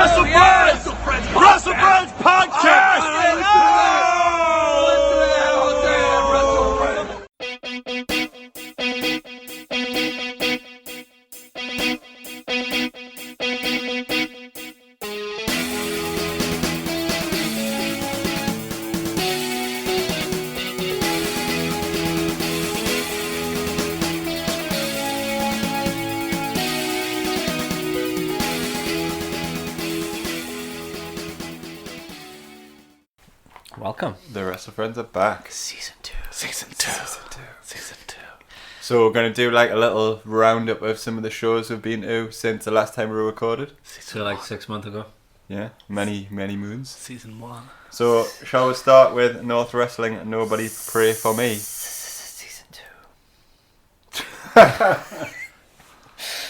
WrestleFriends! WrestleFriends podcast! Welcome. The WrestleFriends are back. Season 2. So we're going to do like a little roundup of some of the shows we've been to since the last time we recorded. So like 6 months ago. Yeah, many moons. Season 1. So shall we start with North Wrestling? Nobody pray for me. Season 2.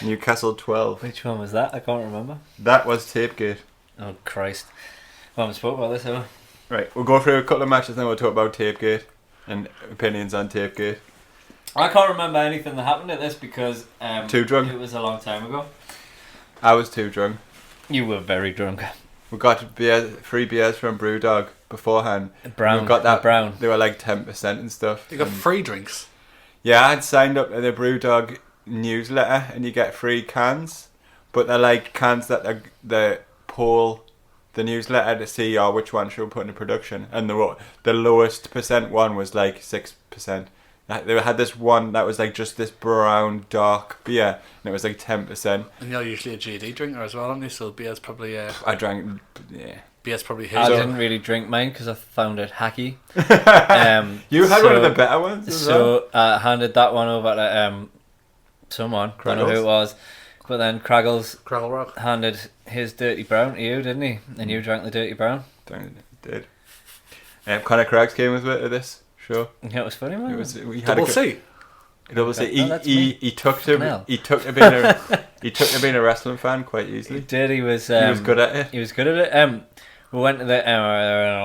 Newcastle 12. Which one was that? I can't remember. That was Tapegate. Oh Christ. Well, I haven't spoke about this, have I? Right, we'll go through a couple of matches, then we'll talk about Tapegate and opinions on Tapegate. I can't remember anything that happened at this because Too drunk? It was a long time ago. I was too drunk. You were very drunk. We got free beers from Brewdog beforehand. Brown. We got that brown. They were like 10% and stuff. You got And free drinks. yeah, I'd signed up to the Brewdog newsletter and you get free cans. But they're like cans that they poll the newsletter to see which one should we put into production. And the lowest percent one was like 6%. They had this one that was like just this brown dark beer and it was like 10%. And you're usually a GD drinker as well, aren't you? So beer's probably I drank, yeah. beer's probably I his. didn't really drink mine because I found it hacky. You had one of the better ones as well. So I handed that one over to someone. I don't know who it was. But then Craggles Craggle Rock. handed his dirty brown to you, didn't he? And you drank the dirty brown. Did. Conor Craggs came with it to this show. Yeah, it was funny, man. It was we had Double a, C. Double C. Oh, that's me. He took Fucking to hell. being a wrestling fan quite He easily. did. He was good at it. He was good at it. We went to the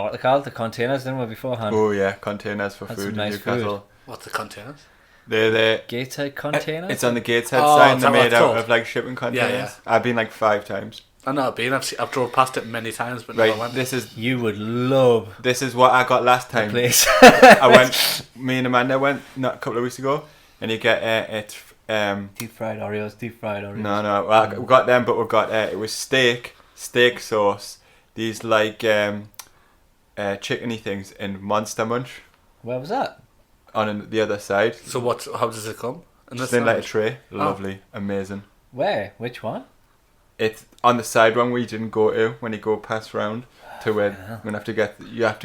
what they call it, the containers, didn't we, beforehand? Oh yeah, containers for Had food some in nice Newcastle. What's the containers? They're Gateside containers. It's on the Gateshead Oh, sign. is They're that what made it's out called? of like shipping containers. Yeah. I've been like 5 times. I know I've been. I've drove past it many times, but Right, never went. this is You would love what I got last the time. place. I went. Me and Amanda went not a couple of weeks ago, and you get Deep fried Oreos. No. Well, we got them, but we got it was steak sauce. These like chickeny things in Monster Munch Where was that? on the other side. So how does it come? And Just in like a tray. Lovely, amazing. Where? Which one? It's on the side one we didn't go to when you go past round to win. hell. You have to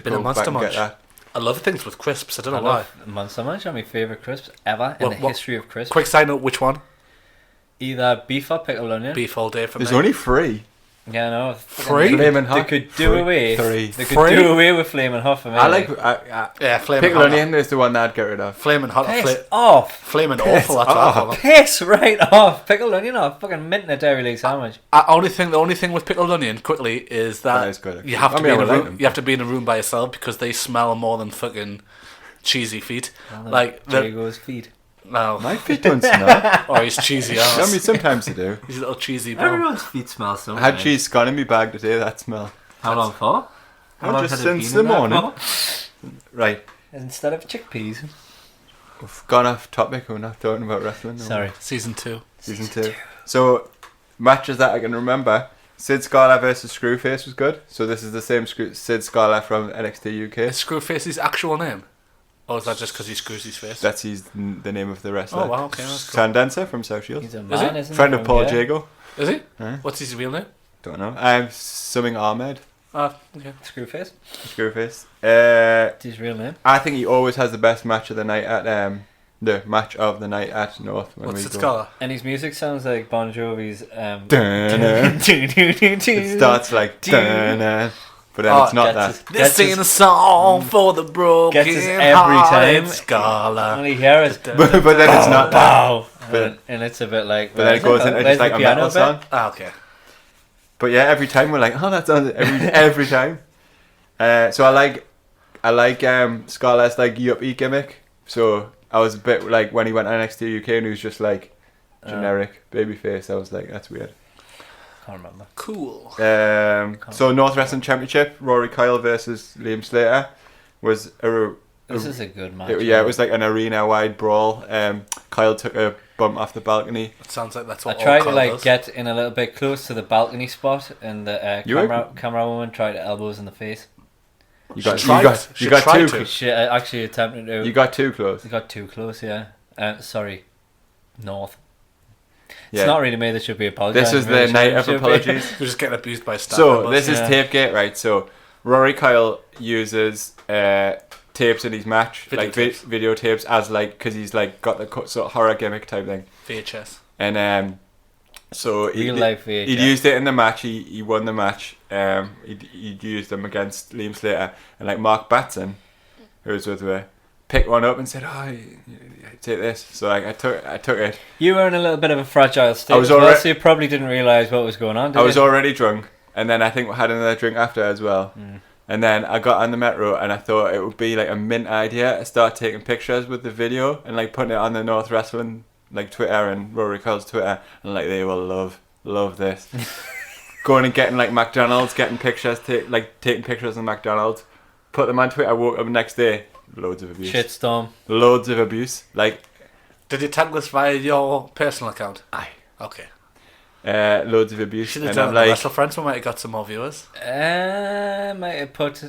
go Been a back Monster and Munch. get that. I love things with crisps. I don't know I why. love Monster Munch are my favourite crisps ever in the history of crisps. Quick side note: which one? Either beef or pickled onion. Beef all day for There's me. only 3. Yeah, no. Free? Flaming They hot. could do away. 3. They could Free? do away with flaming hot for me. I like Yeah, flaming pickled hot. onion is the one that I'd get rid of. Flaming hot. Piss off. Flaming Piss awful. That's what I call it. Piss right off. Pickled onion or fucking mint in a dairy league sandwich. The only thing with pickled onion quickly is that That is good, actually. you have to I be mean, in a I like room. them. You have to be in a room by yourself because they smell more than fucking cheesy feet. Well, Like the Diego's feet. no, My feet don't smell. or his cheesy I ass. mean, sometimes they do. His little cheesy bum. Everyone's feet smell so. I had cheese scone in my bag today, that smell. How long for? How long just had it since been the in there morning. for? Right, Instead of chickpeas. we've gone off topic, we're not talking about wrestling. no. Sorry. Season 2. Season 2. So, matches that I can remember. Sid Scala versus Screwface was good. So this is the same Sid Scala from NXT UK. Is Screwface's actual name? Or is that just because he screws his face? That's the name of the wrestler. Oh wow, okay, that's cool. Sandancer from South Shields. He's a man, he? isn't Friend he? of Paul Yeah. Jago. Is he? Huh? What's his real name? Don't know. I'm Summing Ahmed. Ah, okay. Screwface. Screwface. It's his real name. I think he always has the best match of the night at the match of the night at North. When What's we its go. colour? And his music sounds like Bon Jovi's. It It starts like dun-dun, but then it's not that. This ain't a song for the broken Gets us every time. Scala. Only hear is but then it's not that. wow, But- and it's a bit like. But then it goes into just like a metal song. Ah, okay. But yeah, every time we're like, oh, that's on every time. So I like Scala's like yuppie gimmick. So I was a bit like when he went to NXT UK and he was just like generic babyface. I was like, that's weird. Can't remember. Cool. So North Wrestling Championship, Rory Kyle versus Liam Slater was This is a good match. it was like an arena-wide brawl. Kyle took a bump off the balcony. It sounds like that's I what tried all to Kyle does. get in a little bit close to the balcony spot, and the camera woman tried to elbows in the face. You got She tried to. She actually attempted to. You got too close. You got too close, yeah. Sorry, North. Yeah. It's not really me that should be apologising. This is the night of apologies. We're just getting abused by staff So members. this is Tapegate, right? So Rory Kyle uses tapes in his match, Videotapes. videotapes, as like because he's like got the sort of horror gimmick type thing. VHS. And so Real life VHS. He'd used it in the match. He won the match. He'd used them against Liam Slater, and like Mark Batson, who was with me, picked one up and said, "Oh, take this." So like I took it. You were in a little bit of a fragile state. I was as well, already- so you probably didn't realise what was going on. Did I was you? already drunk, and then I think we had another drink after as well. And then I got on the metro, and I thought it would be like a mint idea to start taking pictures with the video and like putting it on the North Wrestling like Twitter and Rory Kyle's Twitter, and like they will love this. Going and getting like McDonald's, getting pictures, taking pictures of McDonald's, put them on Twitter. I woke up the next day, loads of abuse. Shitstorm. Loads of abuse. Like, Did you tag this via your personal account? aye. Okay. Loads of abuse. Should have And done I'm it like, on WrestleFriends. We might have got some more viewers. Might have put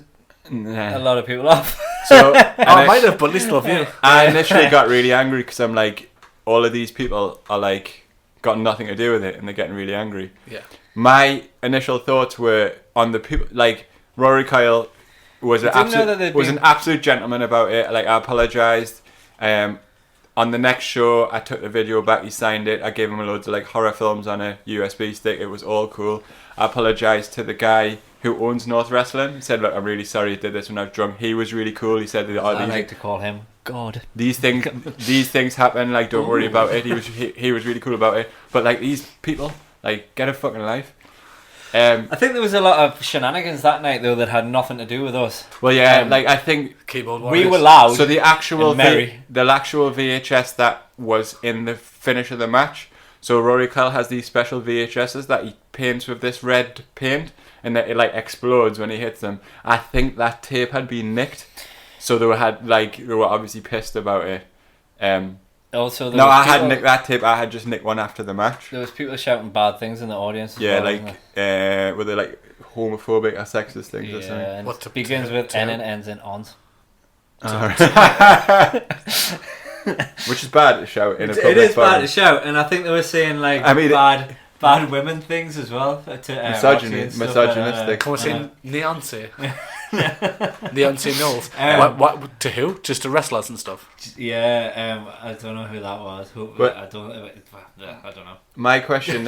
nah. a lot of people off. So I might have, but at least love you. I initially got really angry because I'm like, all of these people are like got nothing to do with it, and they're getting really angry. Yeah. My initial thoughts were on the people. Like Rory Kyle was an didn't know that they'd an been- absolute gentleman about it. Like I apologized. On the next show, I took the video back. He signed it. I gave him loads of like horror films on a USB stick. It was all cool. I apologized to the guy who owns North Wrestling. He said, "Look, I'm really sorry I did this when I was drunk." He was really cool. He said, I like to call him God. these things happen, like don't worry about it." He was really cool about it, but like these people, like, get a fucking life. I think there was a lot of shenanigans that night though that had nothing to do with us. Well, yeah, like I think Keyboard We warriors. were loud. so. The actual and merry. the actual VHS that was in the finish of the match. So Rory Kyle has these special VHSs that he paints with this red paint, and that it like explodes when he hits them. I think that tape had been nicked, so they were obviously pissed about it. Also, there No, was I had people- nicked that tape. I had just nicked one after the match. There was people shouting bad things in the audience. As Yeah, well, like wasn't were they like homophobic or sexist things there? or Yeah, something? and What, begins with N and ends in ons. Which is bad to shout in a public It is bad forum. to shout, and I think they were saying like I mean, bad women things as well. To misogynistic. Can we say Neonce? Neonce Knowles. What to who? Just to wrestlers and stuff. Yeah, I don't know who that was. But- I don't know. My question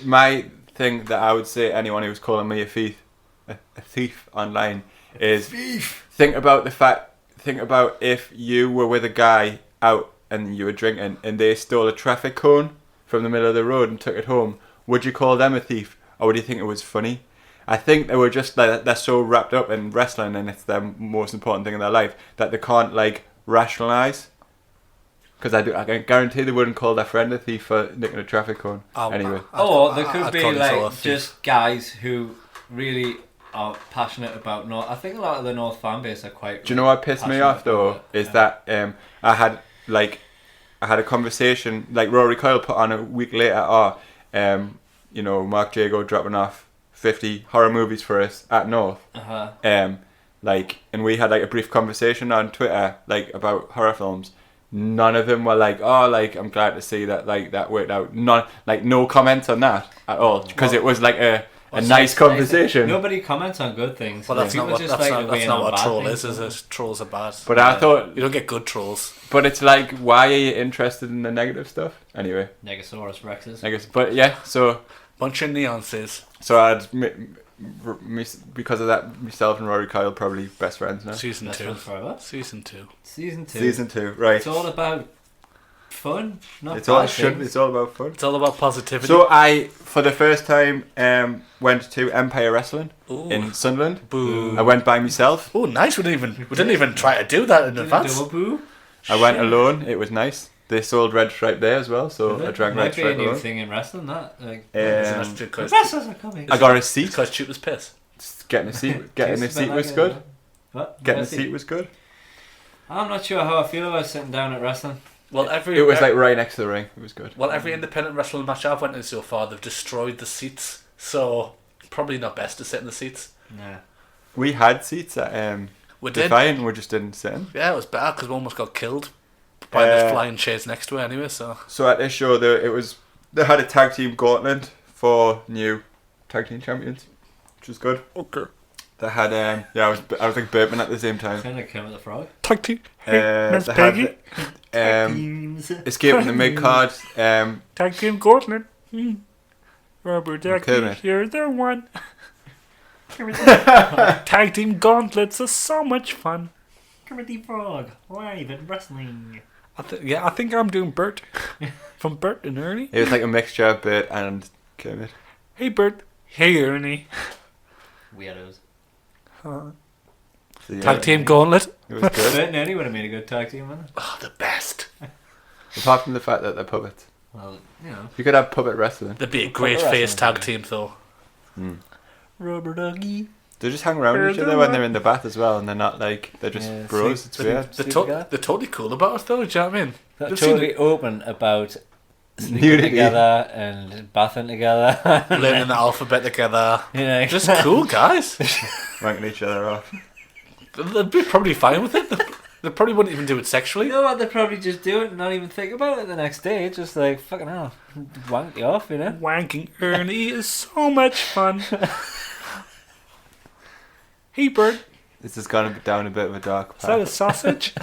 my thing that I would say to anyone who's calling me a thief online is think about if you were with a guy out and you were drinking and they stole a traffic cone from the middle of the road and took it home, would you call them a thief, or would you think it was funny? I think they were just like, they're so wrapped up in wrestling and it's their most important thing in their life that they can't like rationalise. Because I can guarantee they wouldn't call their friend a thief for nicking a traffic cone. Anyway. Or there could I'd be call this all a like thief. just guys who really are passionate about North. I think a lot of the North fan base are quite. Do you know what pissed me passionate off though? about it. Is that I had a conversation, like Rory Kyle put on a week later, Mark Jago dropping off 50 horror movies for us at North. Uh-huh. And we had like a brief conversation on Twitter like about horror films. None of them were like, "Oh, like I'm glad to see that like that worked out." No comments on that at all, because it was like a nice conversation. Nobody comments on good things. Well, that's People not what just that's like not, weighing that's not on what bad troll things. is it? Trolls are bad. But I thought, You don't get good trolls. but it's like, why are you interested in the negative stuff anyway? Negasaurus Rexes. I guess, but yeah, so Bunch of Neonces. because of that, myself and Rory Kyle probably best friends now. Season Best 2. friends forever. Season 2. Season 2, right? It's all about fun, not It's all bad things. it's all about fun. It's all about positivity. So I, for the first time, went to Empire Wrestling Ooh. in Sunderland. Boo. I went by myself. Oh, nice. We didn't even try to do that in advance. Double boo. I went alone. It was nice. They sold Red Stripe there as well, so I drank Red Might be a Stripe. new alone. thing in wrestling, that. Like, Um, wrestlers are coming. I got a seat. Because cheap as piss. Getting a seat. Getting a Tastes a bit seat like was it, good. yeah. What? Getting a Got seat was good. I'm not sure how I feel about sitting down at wrestling. Well, It was like right next to the ring. It was good. Well, every independent wrestling match I've went to so far, they've destroyed the seats. So probably not best to sit in the seats. Nah. We had seats at We did. Defaint, we just didn't sit in. Yeah, it was bad because we almost got killed by the flying chairs next to it anyway. So at this show, they had a tag team gauntlet for new tag team champions, which was good. okay. They had I was like burping at the same time. Kind of Kermit the Frog. Tag team. They had Teams. escaping the mid card. Tag team Gauntlet. Robert Kermit. you're the one. Tag team gauntlets are so much fun. Kermit the Frog. Live in wrestling. I think I'm doing Bert from Bert and Ernie. It was like a mixture of Bert and Kermit. Hey Bert. Hey Ernie. Weirdos. So, yeah, Tag team gauntlet. It was good. Bert and Ernie would have made a good tag team, wouldn't it? Oh, the best. Apart from the fact that they're puppets. Well, you know. You could have puppet wrestling. That'd be a great Puppet face wrestling, tag team though. Rubber doggy. They just hang around each other when they're in the bath as well, and they're not like they're just Yeah, bros. sleep- It's weird. They're totally cool about it though. Do you know what I mean? They're They've seen totally open about sleeping Nudity. together and bathing together. learning the alphabet together. You know, Just cool guys. Wanking each other off. They'd be probably fine with it. They probably wouldn't even do it sexually. You know what? They probably just do it and not even think about it the next day. Just like fucking hell, wank you off, you know. Wanking Ernie is so much fun. Hey Bert, This has gone down a bit of a dark is that a path. sausage?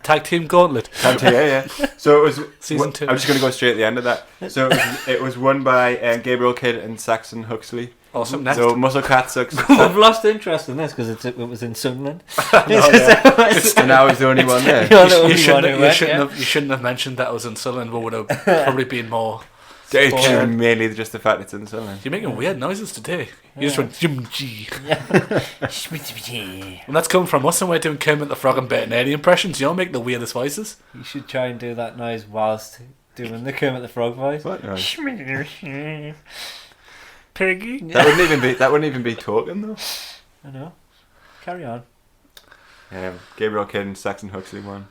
Tag team gauntlet. Yeah. So it was Season 2. I'm just going to go straight at the end of that. So it was won by Gabriel Kidd and Saxon Huxley. Awesome. Next. So Muscle Cat sucks. I've lost interest in this because it was in Sunderland. And now he's the only one there. You're the only you one who went, yeah. you shouldn't have mentioned that it was in Sunderland. We would have probably been more. It's Spoiled. mainly just the fact it's in Sunderland. You're making weird noises today. You just went Jim G. You And that's coming from us, and we're doing Kermit the Frog and Bert and Eddie impressions. You all make the weirdest voices. should try and do that noise whilst doing the Kermit the Frog voice. What? No. Piggy. That wouldn't even be talking though. I know. Carry on. Gabriel Kidd and Saxon Huxley won.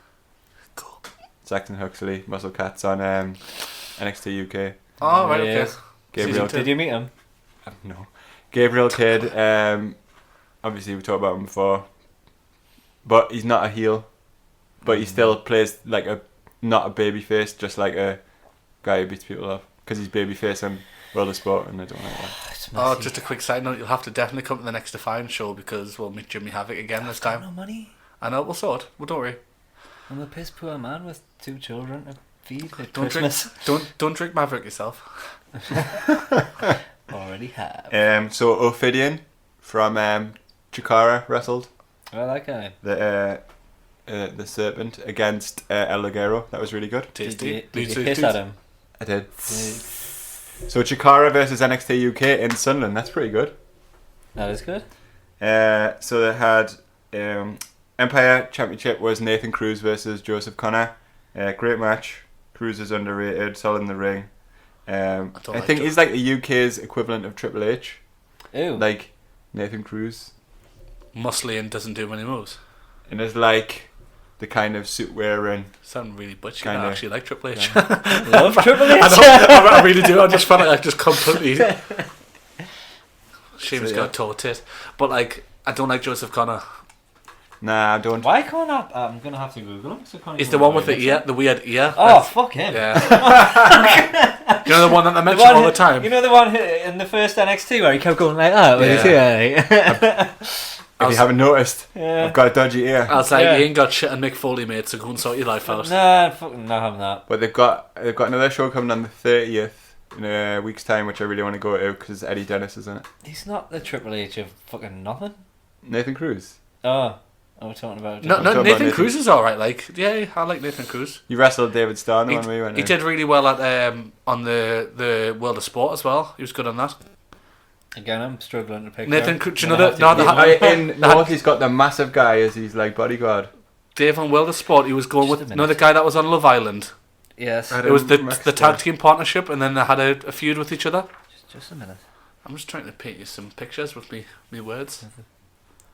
Cool. Saxon Huxley, Muscle Cats on NXT UK. Oh, right, okay. Yes. Gabriel Season Did you meet him? No. Gabriel Kidd, obviously we talked about him before, but he's not a heel, but he still plays like not a baby face, just like a guy who beats people up, because he's baby face on World of Sport, and I don't like that. It's Oh, messy. just a quick side note, you'll have to definitely come to the next Defaint show because we'll meet Jimmy Havoc again this No time. money. I know, we'll sort. Well, don't worry. I'm a piss poor man with 2 children to feed at Don't Christmas. Don't drink Maverick yourself. Already have. So Ophidian from Chikara wrestled Well, that guy. the Serpent against El Ligero. That was really good. Tasty. Did you piss at him? I did. So Chikara versus NXT UK in Sunderland. That's pretty good. That is good. So they had Empire Championship was Nathan Cruz versus Joseph Connor. Great match. Cruz is underrated, solid in the ring. I think he's like the UK's equivalent of Triple H. Ew. Like Nathan Cruz. Muscly and doesn't do many moves. And it's like the kind of suit wearing. Sound really butchy. Kinda. I actually like Triple H. Love Triple H. I really do. I just felt like I just completely. Seamus So, yeah. got tore tit. But like, I don't like Joseph Connor. Nah, I don't. Why can't I? I'm gonna have to Google him. So I can't He's even the one with remember the ear, the weird ear. Oh, fuck him. Yeah. You know the one that I The mention one all the time. You know the one in the first NXT where he kept going like that with his ear. If you haven't noticed, Yeah. I've got a dodgy ear. I was like, Yeah. you ain't got shit on Mick Foley, mate, so go and sort your life out. Nah, fucking not having that. But they've got another show coming on the 30th in a week's time, which I really want to go to because Eddie Dennis is in it. He's not the Triple H of fucking nothing. Nathan Cruz. Oh, we're talking about. No, talking about Nathan Nathan. Cruz is alright. Like, yeah, I like Nathan Cruz. You wrestled David Starr in the He, one we went he to. did really well at on the World of Sport as well. He was good on that. Again, I'm struggling to pick. Nathan out. Cruz, I'm you know gonna the- have to no, Google the- him. In North, he's got the massive guy as he's like bodyguard. Dave on World of Sport, he was going Just a with minute. another guy that was on Love Island. Yes. I It was the Max tag Dave. team partnership, and then they had a feud with each other. Just a minute. I'm just trying to paint you some pictures with me words.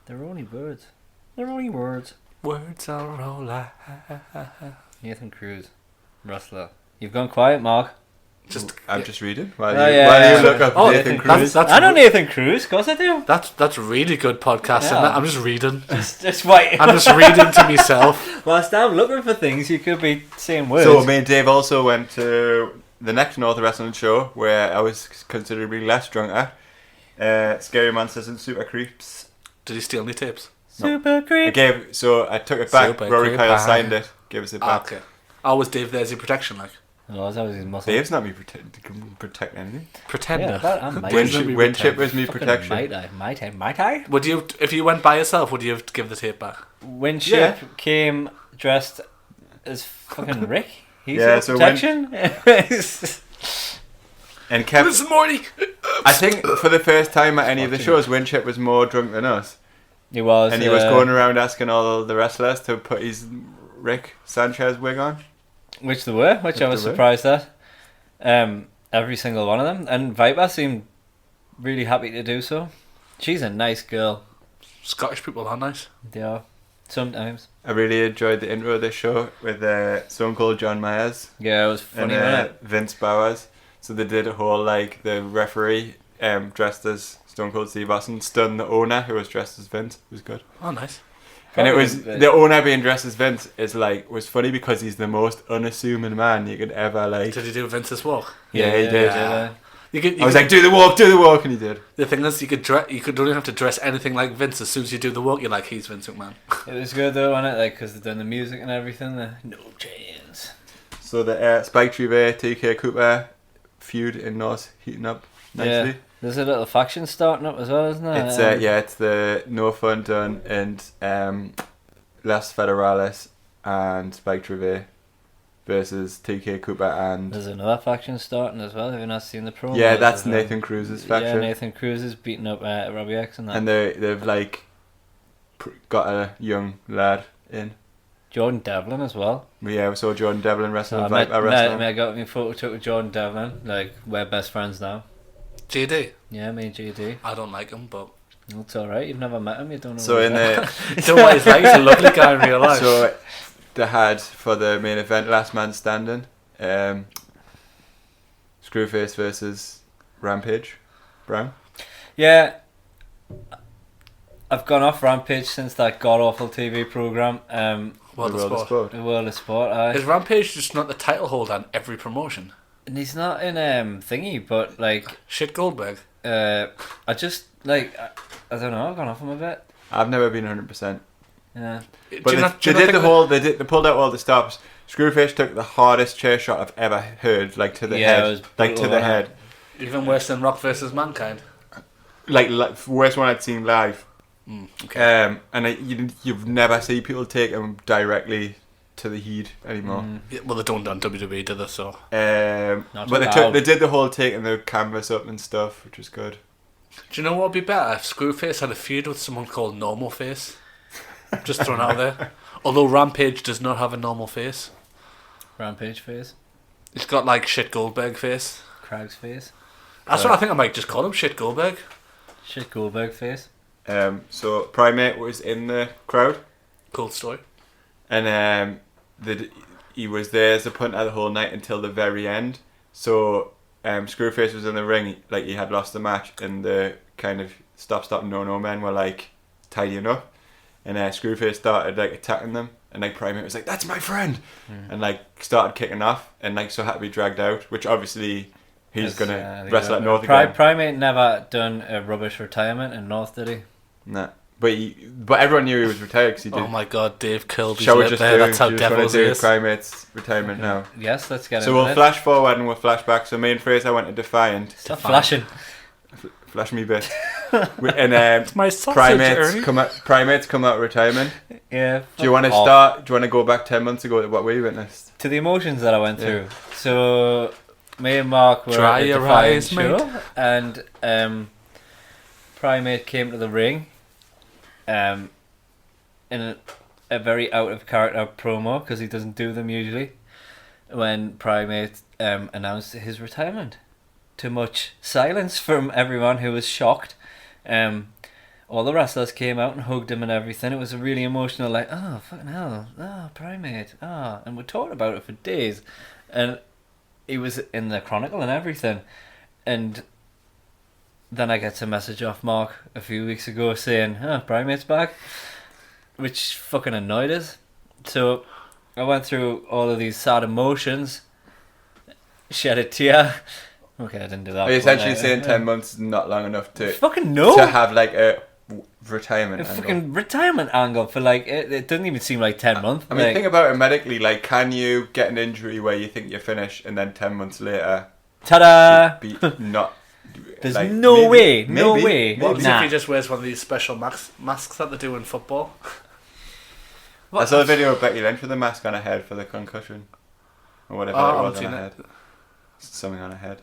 They're only words. They're only words. Words are all I Nathan Cruz, wrestler. You've gone quiet, Mark. just. I'm just reading while Oh, you, yeah, while yeah. you look up Oh, Nathan Nathan Cruz. That's I know Nathan Cruz, of course I do. That's really good podcasting. Yeah. I'm just reading. Just wait. I'm just reading to myself. Whilst I'm looking for things, you could be saying words. So me and Dave also went to the next North Wrestling show where I was considerably less drunker. Scary Monsters and Super Creeps. Did he steal any tapes? Super I creep. took it back. Super Rory Creep. Kyle signed it. Gave us it Ah, back. okay. Oh, was Dave there's your protection like? Oh, that was his muscle. Dave's not me protect anything. Pretender. Yeah, that I'm might. Winship was me protection. Might I? Would you, if you went by yourself, would you have give the tape back? Winship came dressed as fucking Rick. He's Yeah, your so protection. And kept. Listen, Morty. I think for the first time at any of the shows, Winship was more drunk than us, he was. and he was going around asking all the wrestlers to put his Rick Sanchez wig on. Which they were, which I was they were. surprised at. Every single one of them, and Viper seemed really happy to do so. She's a nice girl. Scottish people are nice. They are sometimes. I really enjoyed the intro of this show with Stone Cold John Myers Yeah, it was and funny, wasn't it? Vince Bowers. So they did a whole like the referee dressed as Stone Cold Steve Austin stunned the owner who was dressed as Vince. It was good. Oh, nice. And it Probably was the- the owner being dressed as Vince was funny because he's the most unassuming man you could ever like. Did he do Vince's walk? Yeah, he did. You I was like, do the walk, and he did. the thing is, you could don't even have to dress anything like Vince. As soon as you do the walk, you're like, he's Vince McMahon. It was good though, wasn't it? Like, because they've done the music and everything. No chance. So the Spike Trevor, TK Cooper feud in North heating up nicely. Yeah, there's a little faction starting up as well, isn't there? It's it's the No Fun Done and Las Federales and Spike Trevor versus TK Cooper and There's another faction starting as well. Have you not seen the promo? yeah, that's Nathan Cruz's Yeah, faction. Nathan Cruz is beating up Robbie X and that. And they've like got a young lad in. Jordan Devlin as well. Yeah, we saw Jordan Devlin wrestling. I met, Viper wrestling. I got me photo took with Jordan Devlin. Like, we're best friends now. JD. Yeah, me and JD. I don't like him, but It's alright, you've never met him, you don't know So what in he's like. the you know what he's like. He's a lovely guy in real life. so they had for the main event Last Man Standing, Screwface versus Rampage Brown. Yeah, I've gone off Rampage since that god-awful TV programme. World The of World Sport. The World of Sport, aye. Is Rampage just not the title holder on every promotion? And he's not in thingy, but like, Shit Goldberg. I just, like, I don't know, I've gone off him a bit. I've never been 100%. Yeah. But they pulled out all the stops. Screwface took the hardest chair shot I've ever heard, like to the Yeah, it head, was like to brutal, the wasn't head, Even worse than Rock versus Mankind. like worst one I'd seen live. Okay. And you've never see people take him directly to the head anymore. Yeah, well, they don't on WWE, do they? So Not But allowed. they did the whole taking the canvas up and stuff, which was good. do you know what would be better if Screwface had a feud with someone called Normal Face? Just thrown out there. Although Rampage does not have a normal face. Rampage face. He's got like Shit Goldberg face. Craig's face. That's what I think I might just call him, Shit Goldberg. Shit Goldberg face. So Primate was in the crowd, Cool story. and he was there as a punter the whole night until the very end. So Screwface was in the ring, like he had lost the match, and the kind of stop no men were like tidying up, and Screwface started like attacking them, and like Primate was like, "That's my friend," and like started kicking off, and like so had to be dragged out, which obviously he's gonna wrestle at North again. Primate never done a rubbish retirement in North, did he? Nah. But everyone knew he was retired because he did. Oh my god, Dave killed his Shall we lip just there. do? That's how do you just wanna devils do is. Primate's retirement now? Yes, let's get So into we'll it. flash forward and we'll flash back. So me and Fraser went to Defiant. Stop flashing. Flash me bit. And My sausage, Primates Ernie. come out of retirement. Yeah. Do you want to fuck off. start? Do you want to go back 10 months ago to what we witnessed? To the emotions that I went Yeah. through. So me and Mark were Dry at the your Defiant eyes, show, mate. and Primate came to the ring, in a very out of character promo because he doesn't do them usually. When Primate announced his retirement, to much silence from everyone who was shocked. All the wrestlers came out and hugged him and everything. It was a really emotional, like, oh fucking hell, Primate, and we talked about it for days. And he was in the Chronicle and everything. And then I get a message off Mark a few weeks ago saying, Primate's back, which fucking annoyed us. So I went through all of these sad emotions, shed a tear. Okay, I didn't do that. Are you essentially saying 10 months is not long enough to fucking no to have like a retirement angle? Fucking retirement angle for like it doesn't even seem like 10 months. I mean, like, think about it medically. Like, can you get an injury where you think you're finished and then 10 months later ta-da! be not? There's like, no way. What if Nah. he just wears one of these special masks that they do in football? I saw a video of Becky Lynch with a mask on her head for the concussion, or whatever Oh, it I was haven't on her seen head. Something on her head.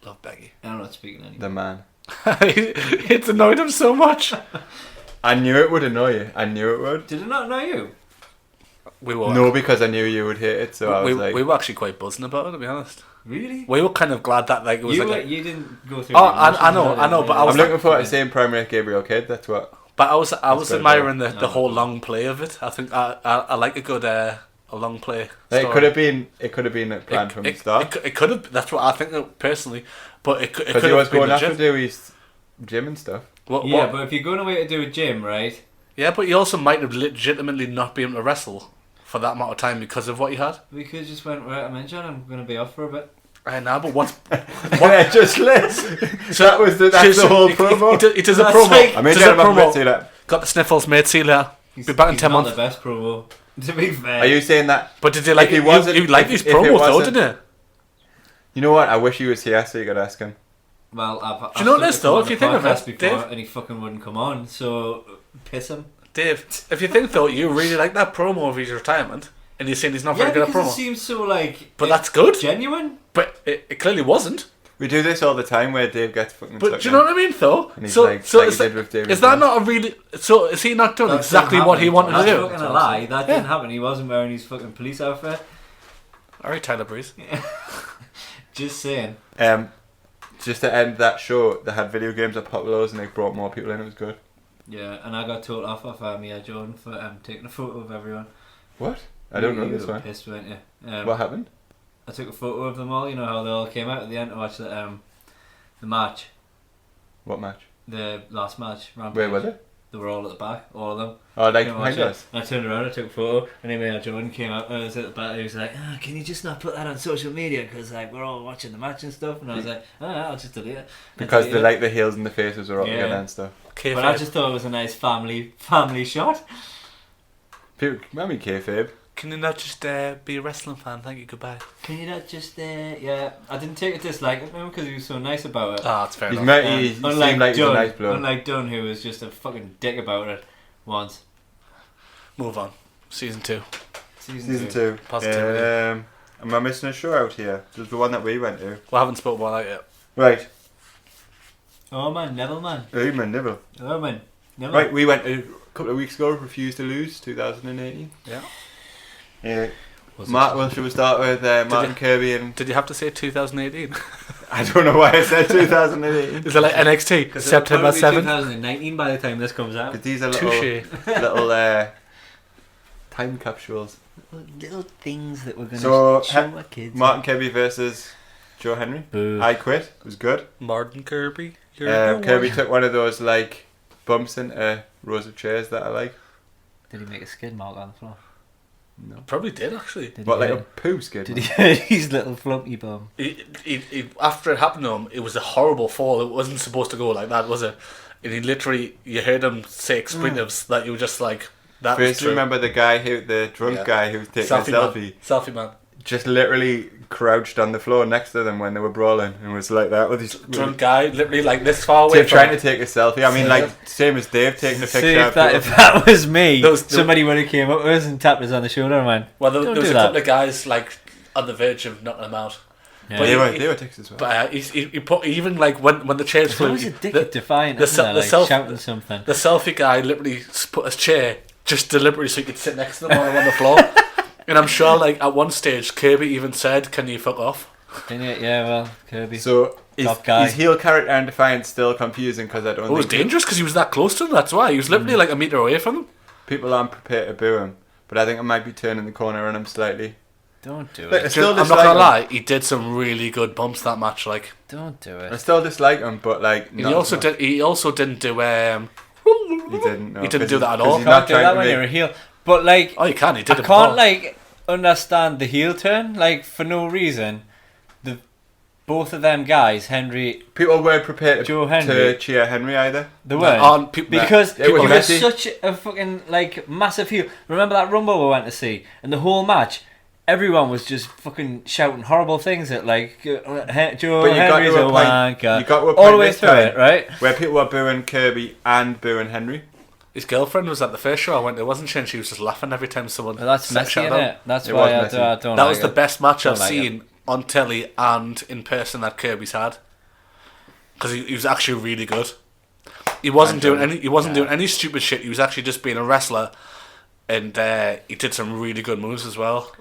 Love Becky. I'm not speaking anymore. The man. It's annoyed him so much. I knew it would annoy you. I knew it would. Did it not know you? We were No, because I knew you would hate it. So I we, was like, we were actually quite buzzing about it, to be honest. Really? We were kind of glad that like it was You didn't go through. Oh, the emotions I know, of it, I know, but I I'm was looking forward to seeing Primate Gabriel Kidd. That's what. But I was gotta admiring go. the whole long play of it. I think I like a good a long play. Like, story. it could have been planned from the start. It could have. That's what I think personally. But it could Because he have was been going after legit. do his gym and stuff. Yeah, but if you're going away to do a gym, right? Yeah, but he also might have legitimately not been able to wrestle for that amount of time because of what he had. We could just went, right, I'm injured, I'm going to be off for a bit. I know, but what's Just lit. So that's the whole promo. It is a That's promo. like- I mean, It is a promo. see that. Got the sniffles, mate. See you later. Be back in 10 not months. the best promo, to be fair. Are you saying that? But did you like If he it? wasn't- You like if- these if it promos though, wasn't- didn't you? You know what? I wish he was here so you could ask him. Well, Do you know this, though, if you think of it, before, Dave? and he fucking wouldn't come on, so piss him. Dave, if you think though, you really like that promo of his retirement, and you're saying he's not very good at because it promo. seems so like... But that's good. Genuine? But it clearly wasn't. We do this all the time where Dave gets fucking But stuck do you know in. what I mean, though? And he's So, like so he is, did with David is that Jones. not a really? So is he not doing That exactly didn't what he happen. wanted to That's do? fucking a lie. That Yeah. didn't happen. He wasn't wearing his fucking police outfit. Alright, Tyler Breeze. Just saying. Just to end that show, they had video games at Pop Lows and they brought more people in. It was good. Yeah, and I got told off Mia Jordan for taking a photo of everyone. What? I don't know You this were one. pissed, weren't you? What happened? I took a photo of them all. You know how they all came out at the end to watch the match, What match? the last match. Rampage. Where were they? They were all at the back, all of them. Oh, like Came and watched behind it. us. And I turned around, I took a photo, and then Mia Jordan came out and I was at the back. He was like, "Can you just not put that on social media? Because like we're all watching the match and stuff." And I was like, I'll just delete it." Because Delete they it. like the heels and the faces are up Yeah. together and stuff. Okay, But I just thought it was a nice family shot. People, I mean, kayfabe. can you not just be a wrestling fan? Thank you, goodbye. Can you not just yeah? I didn't take a dislike of him because he was so nice about it. Ah, it's fair He's enough. met, he seemed like he's a Dunn, nice bloke. unlike Dunn, who was just a fucking dick about it once. Move on. Season 2. Season 2. Positivity. Am I missing a show out here? There's the one that we went to. We haven't spoken about that yet. Right. Oh man, Neville man. Oh man, Nibble. Oh man, Neville. Right, we went a couple of weeks ago. Refused to lose. 2018. Yeah. Yeah. Was Mark, it- well, should we start with Martin Kirby and Did you have to say 2018? I don't know why I said 2018. Is it like NXT? 'Cause September it'll probably be 7th? 2019 by the time this comes out. But these are little Touche. time capsules. Little things that we're gonna So, show our kids. Martin Kirby versus Joe Henry. Boo. I quit. It was good. Martin Kirby. You're the Kirby one. took one of those like bumps into rows of chairs that I like. Did he make a skid mark on the floor? No. Probably did, actually. Did What, he like a hurt- poo skid? Did he hurt his little flumpy bum? After it happened to him, it was a horrible fall. It wasn't supposed to go like that, was it? And he literally, you heard him say expletives that you were just like, that was First, true. remember the drunk Yeah. guy who was taking a selfie, Man. Selfie man. just literally crouched on the floor next to them when they were brawling and was like that with his Drunk guy, literally like this far away Dave from trying him. to take a selfie. I mean, like same as Dave taking a picture. See, of if people. that was me, Those- somebody would have came up with us and tapped us on the shoulder and went, Well, there "Don't was do a that." couple of guys like on the verge of knocking him out. Yeah. But They were dicks as well. But he put, even like when the chairs There's flew, always a dick the, at Defaint, the isn't there? the Like self- shouting something. the selfie guy literally put his chair just deliberately so he could sit next to them while I'm on the floor. And I'm sure, like, at one stage, Kirby even said, "Can you fuck off?" Didn't you? Yeah, well, Kirby. So Top guy. his heel character and Defiant still confusing because I don't. It was think dangerous because he was that close to him. That's why he was literally like a meter away from them. people aren't prepared to boo him, but I think I might be turning the corner on him slightly. Don't do Like, it. still I'm not dislike gonna him. lie, he did some really good bumps that match. Like, Don't do I it. still dislike him, but like and not he also as much. did. He also didn't do. He didn't. No, He didn't 'cause do that at 'cause all. he's You not can't do trying that to when make- you're a heel. But like, Oh, you can. He did. I it can't before. like understand the heel turn. Like for no reason, the both of them guys, Henry, People weren't prepared Joe to Henry. cheer Henry either. they Like, weren't. on people, Because It was he was messy. such a fucking like massive heel. Remember that Rumble we went to see, and the whole match, everyone was just fucking shouting horrible things at like Joe But you got Henry's to a a point. wanker. You got to a all point the way this through time it, right? where people were booing Kirby and booing Henry. his girlfriend was at the first show I went to, wasn't she? And she was just laughing every time someone. Well, that's said messy, shout isn't out. it? That's It why was I messy. don't That like was the it. best match Don't I've like seen on telly and in person that Kirby's had. Because he was actually really good. He wasn't doing any. He wasn't doing any stupid shit. He was actually just being a wrestler, and he did some really good moves as well.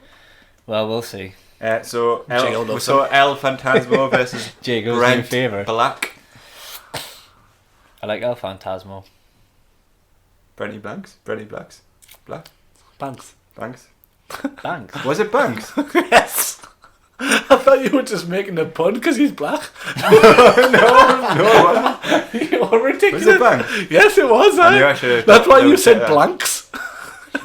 Well, we'll see. So J.O. we loves saw El Phantasmo versus Jago's new Brent favourite. Black. I like El Phantasmo. Brenny Banks? Brenny Blacks? Black? Thanks. Banks? Thanks. Was it Banks? Yes. I thought you were just making a pun because he's black. No. You're ridiculous. Was it Banks? Yes, it was. I knew I should've That's why double you checked said that. blanks.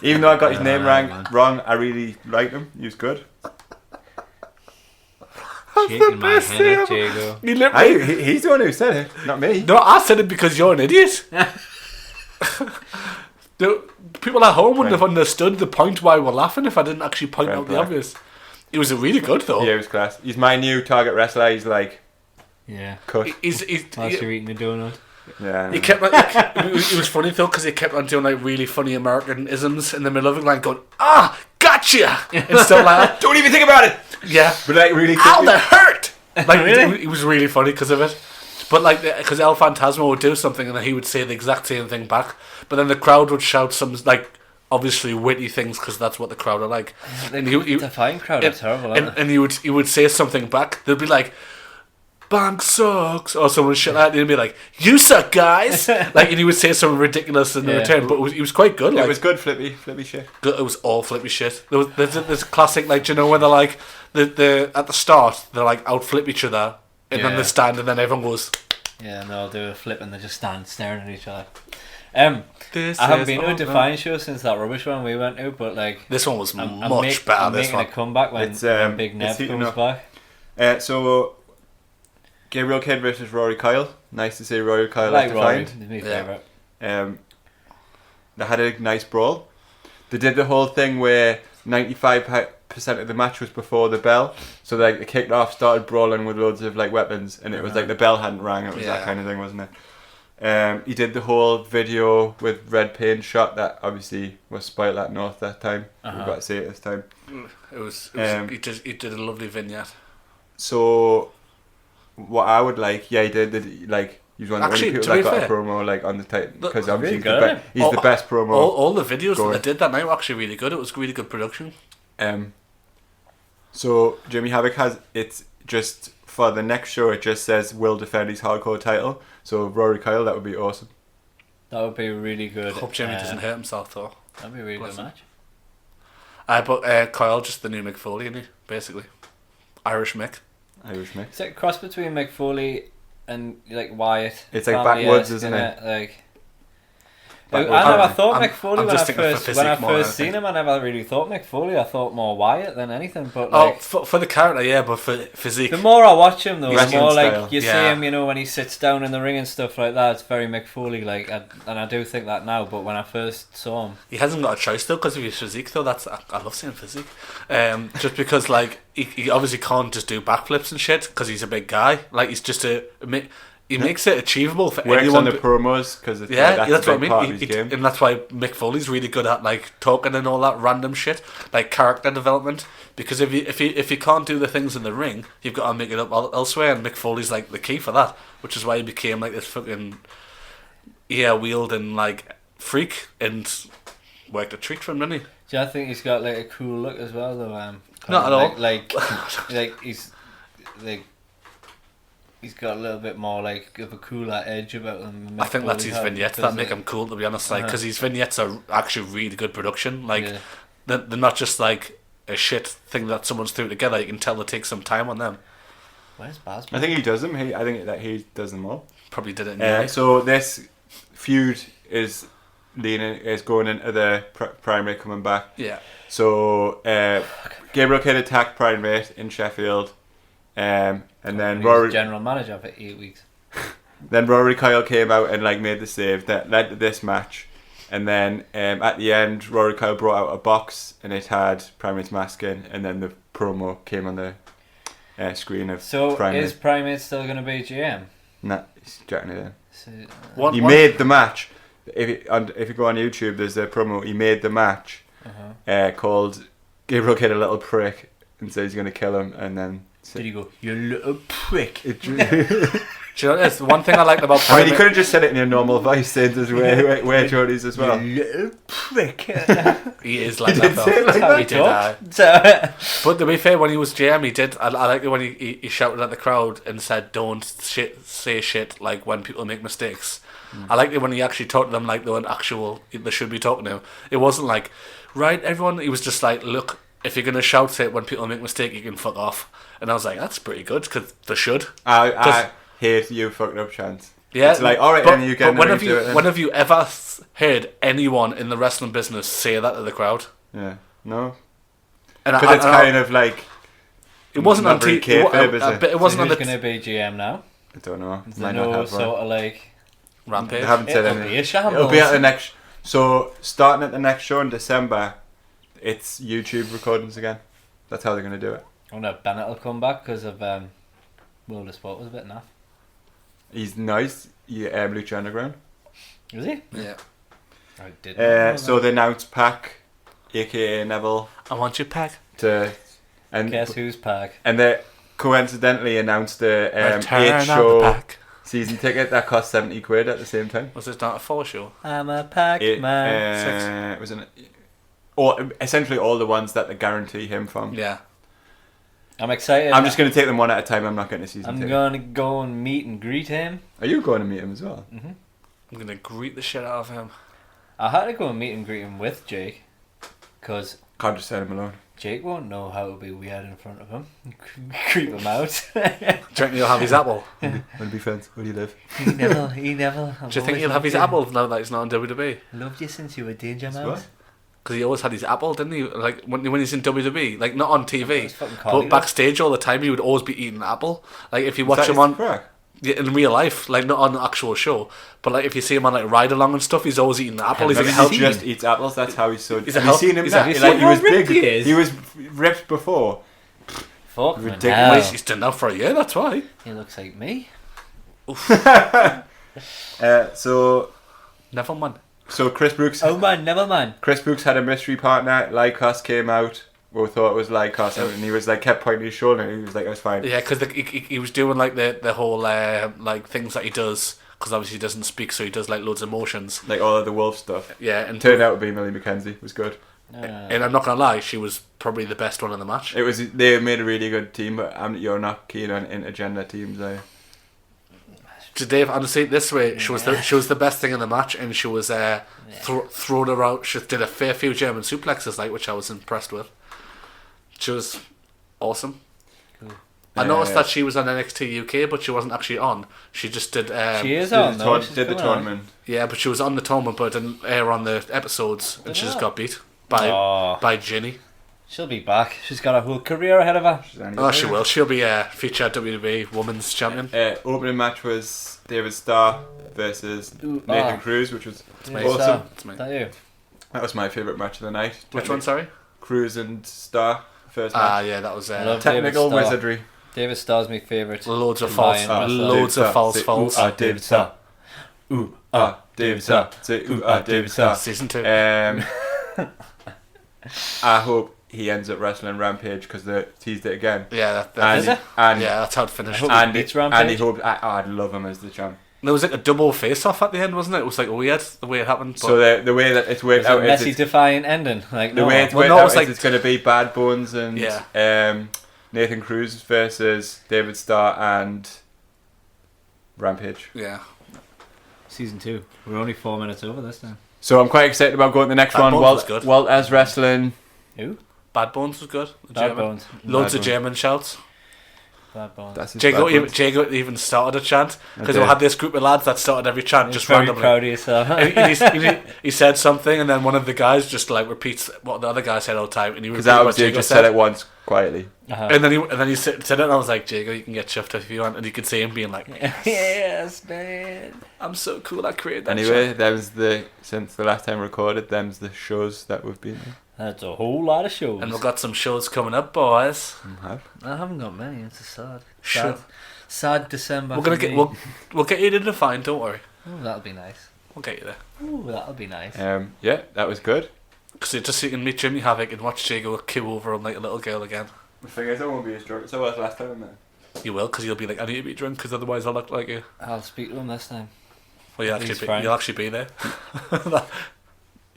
Even though I got his name man. wrong, I really liked him. He was good. Shaking my best head thing at ever. Jago. He literally. He's the one who said it, not me. No, I said it because you're an idiot. The people at home wouldn't have understood the point why we're laughing if I didn't actually point Right, out the right. obvious. It was really good though. Yeah, he was class. He's my new target wrestler. He's like Yeah. cut. He's, Whilst you're eating a donut. Yeah. he kept like it was funny though because he kept on doing like really funny American isms in the middle of it, like going gotcha and stuff like that. Don't even think about it. Yeah, But like really ow, quickly. that hurt. Like Really? it was really funny because of it. But like, because El Phantasmo would do something and then he would say the exact same thing back, but then the crowd would shout some like obviously witty things because that's what the crowd are like. And The fine crowd are terrible, aren't they? and he would say something back. They'd be like, "Bank sucks," or someone shit like that. And he'd be like, "You suck, guys!" Like, and he would say something ridiculous in Yeah. return. But he was quite good. Like, It was good, flippy shit. it was all flippy shit. There's classic, like, do you know when they're like the at the start they're like out flip each other and then Yeah. they stand and then everyone goes. Yeah, and they'll do a flip and they just stand staring at each other. This I haven't is been to a all Defaint show since that rubbish one we went to, but like This one was I'm much better. I'm This making one. a comeback when, It's, when Big it's Nev heating comes up. back. So Gabriel Kidd versus Rory Kyle. Nice to see Rory I Kyle like at Rory, Defiant. he's my Yeah. favourite. They had a nice brawl. They did the whole thing where 95% of the match was before the bell. So like they kicked off, started brawling with loads of like weapons, and it was like the bell hadn't rang. It was that Yeah. kind of thing, wasn't it? He did the whole video with red paint shot that obviously was spoiled at North that time. Uh-huh. We've got to see it this time. It was he did a lovely vignette. So what I would like, yeah, he did like. He's one of the Actually, only to people that be got fair, a promo like on the title because obviously really good, he's the best promo. All the videos going. that they did that night were actually really good. It was really good production. So Jimmy Havoc has it's just for the next show. It just says will defend his hardcore title. So Rory Kyle, that would be awesome. That would be really good. Hope Jimmy doesn't hurt himself though. That'd be a really Bless good him. match. But Kyle just the new Mick Foley, isn't he? Basically, Irish Mick. Irish mix. It's a cross between Mick Foley and like Wyatt. It's like family-esque, backwoods, isn't innit? Like, Backwoods. I never thought I'm- Mick Foley I'm when I just thinking for first when I physique more than first anything. seen him. I never really thought Mick Foley. I thought more Wyatt than anything. But Oh, like, for the character, yeah, but for physique, the more I watch him, though, the Wrestling more style. like you see Yeah. him. You know, when he sits down in the ring and stuff like that, it's very Mick Foley. Like, and I do think that now. But when I first saw him, he hasn't got a choice though because of his physique. Though I love seeing physique. Just because like he obviously can't just do backflips and shit because he's a big guy. Like he's just he makes it achievable for Works anyone. on the promos because Yeah, that's, that's a what I big part mean. of his game. And that's why Mick Foley's really good at like talking and all that random shit, like character development. Because if you can't do the things in the ring, you've got to make it up elsewhere. And Mick Foley's like the key for that, which is why he became like this fucking ear wielding like freak. And worked a treat for him, didn't he? Do you think he's got like a cool look as well though? Not at all. Like he's like he's got a little bit more like of a cooler edge about him. I think that's his vignettes that make him cool, to be honest. Like, because his vignettes are actually really good production. Like, they're not just like a shit thing that someone's threw together. You can tell it takes some time on them. Where's Baz? I think he does them. I think that he does them all. Probably did it in So this feud is going into the primary coming back. Yeah. So Gabriel Kidd attacked Primate in Sheffield, and then Rory, general manager for 8 weeks. Then Rory Kyle came out and like made the save that led to this match, and then at the end Rory Kyle brought out a box and it had Primate's mask in, and then the promo came on the screen of Primate. Is Primate still going to be GM? Nah, he's jacking it in. So, He made the match. If you go on YouTube, there's a promo. He made the match called Gabriel Kidd a little prick and says he's going to kill him, and then did he go, you little prick? Do you know this? One thing I liked about Primate... I mean, he could have just said it in a normal voice, saying this where Jody's as well. You little prick. He is like that, though. He did. But to be fair, when he was GM, he did. I like it when he shouted at the crowd and said, don't say shit like when people make mistakes. I liked it when he actually talked to them like they should be talking to him. It wasn't like, right, everyone. He was just like, look, if you're going to shout it when people make mistakes, you can fuck off. And I was like, that's pretty good, because they should. I hate you fucked up chance. Yeah, it's like, alright, and you get when have you ever heard anyone in the wrestling business say that to the crowd? Yeah, no. Because it's kind of like it wasn't on TV. It wasn't on the. Who's going to be GM now? I don't know. Is there no sort of like Rampage? They haven't said anything. It'll be at the next. So starting at the next show in December, it's YouTube recordings again. That's how they're going to do it. I wonder if Bennett will come back because of World of Sport was a bit naff. He's nice. Lucha Underground. Was he? Yeah. I didn't. So they announced Pac, aka Neville. I want your Pac. And guess who's Pac? And they coincidentally announced the 8-show season ticket that cost £70 at the same time. Was it not a 4 show? I'm a Pac man. It was essentially all the ones that they guarantee him from. Yeah. I'm excited. I'm just going to take them one at a time. I'm not getting a season ticket. I'm going to go and meet and greet him. Are you going to meet him as well? Mm-hmm. I'm going to greet the shit out of him. I had to go and meet and greet him with Jake. Because can't just send him alone. Jake won't know how to be weird in front of him. Creep him out. Do you think he'll have his apple? We'll be friends. Where do you live? He never. Do you think he'll have his apple now that he's not in WWE? Loved you since you were Danger Mouse. Because he always had his apple, didn't he? Like when he's in WWE, like not on TV, but but backstage all the time, he would always be eating an apple. Like if you watch him on in real life, like not on the actual show, but like if you see him on like ride along and stuff, he's always eating an apple. He's like he just eats apples. That's how he's so. Have you seen him? He was big. He was ripped before. Fuck ridiculous. He's done that for a year. That's why he looks like me. So never mind. So Chris Brooks. Oh man, never mind. Chris Brooks had a mystery partner. Lycos came out. We thought it was Lycos, and he was like kept pointing his shoulder. And he was like, "I was fine." Yeah, because he was doing like the whole like things that he does. Because obviously he doesn't speak, so he does like loads of motions, like all of the wolf stuff. Yeah, and turned out to be Millie McKenzie. It was good. And I'm not gonna lie, she was probably the best one in the match. It was. They made a really good team, but you're not keen on intergender teams, are you? To Dave, honestly, this way she was the best thing in the match, and she was thrown around. She did a fair few German suplexes, like which I was impressed with. She was awesome. Cool. I noticed that she was on NXT UK, but she wasn't actually on. She just did. She is on. Did the tournament. Yeah, but she was on the tournament, but didn't air on the episodes, and she just got beat by Ginny. She'll be back. She's got a whole career ahead of her. Oh, she will. She'll be featured WWE Women's Champion. Opening match was David Starr versus Nathan Cruz, which was awesome. That was my favourite match of the night. Which one, sorry? Cruz and Starr, first match. Yeah, that was technical wizardry. David Starr's my favourite. Loads of false falls. David Starr. David Starr. David Starr. Season 2. I hope he ends up wrestling Rampage because they teased it again. Yeah, that's how it finished. Andy hoped I'd love him as the champ. There was like a double face-off at the end, wasn't it? It was like weird the way it happened. But So the way that it's worked It's a out is messy, defiant ending. Like the no. way it's Well, worked no, it out was is like- it's going to be Bad Bones and Nathan Cruz versus David Starr and Rampage. yeah. Season 2. We're only 4 minutes over this time. So I'm quite excited about going to the next Bad one. Bones was good. Walt as wrestling. Who? Bad Bones was good. The Bad German. Bones. Loads Bad of German shouts. Bad Bones. That's his Jago Bad Bones. even started a chant because I we did. had this group of lads that started every chant You're just very randomly. proud of yourself. And he said something, and then one of the guys just like repeats what the other guy said all the time, and he Because repeated that what was you Jago just said. said it once quietly. Uh-huh. And then he said it, and I was like, Jago, you can get chuffed if you want, and you could see him being like, Yes, man. I'm so cool, I created that. Anyway, chant. since the last time recorded, them's the shows that we've been in. That's a whole lot of shows. And we've got some shows coming up, boys. I haven't got many. It's a sad, Sure. sad December. We're gonna for get me. we'll get you to Defaint, don't worry. Oh, that'll be nice. We'll get you there. Oh, that'll be nice. Yeah, that was good. Because just so you can meet Jimmy Havoc and watch Jago queue over him like a little girl again. The thing is, I won't be as drunk as I was last time, man. You will, because you'll be like, I need to be drunk, because otherwise I'll look like you. I'll speak to him this time. Well, He's fine. you'll actually be there.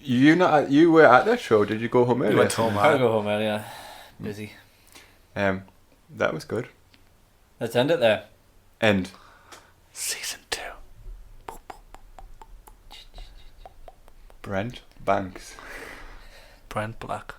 You were at that show. Did you go home early? You went home, I'll man. go home earlier. Busy. That was good. Let's end it there. End. Season 2. Brent Banks. Brent Black.